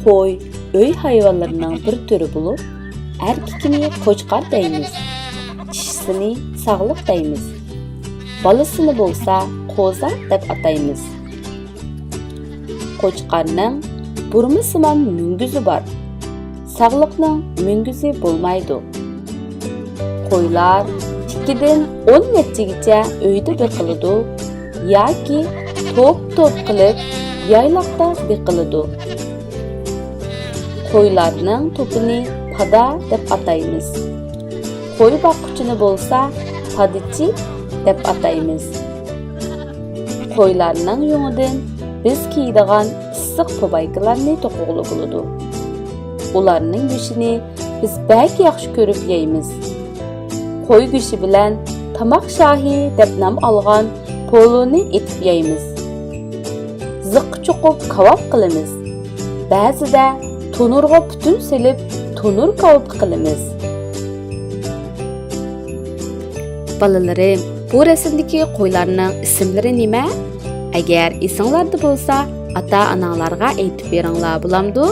Qo'y uy hayvonlarining bir turi bo'lib, erkakini qo'chqor deymiz. Dishisini sog'liq deymiz. Bolasini bo'lsa qo'za deb ataymiz. Qo'chqorning burmasimon mungizi bor. Sog'liqning mungizi bo'lmaydi. Qo'ylar 2 dan 10 nechagacha uyda beqiladi yoki to'p qilib yayloqda beqiladi. Qo'ylarning to'pini pada deb ataymiz. Qo'y boquvchini bo'lsa padichi deb ataymiz. Qo'ylarning yunidan biz kiydigan issiq pobaykalarni to'qug'li bo'ladi. Ularning go'shtini biz bak yaxshi ko'rib yeymiz. Qo'y go'shti bilan tamoq shohi deb nom olgan poloni etib yeymiz. Ziqqa cho'qib kavob qilamiz. Ba'zida tonurga butun silib tonur kavob qilamiz. Balalarim, bu rasmdagi qo'ylarning ismlari nima? Agar esinglarda bo'lsa, ota-onalarga aytib beringlar bo'lamdi?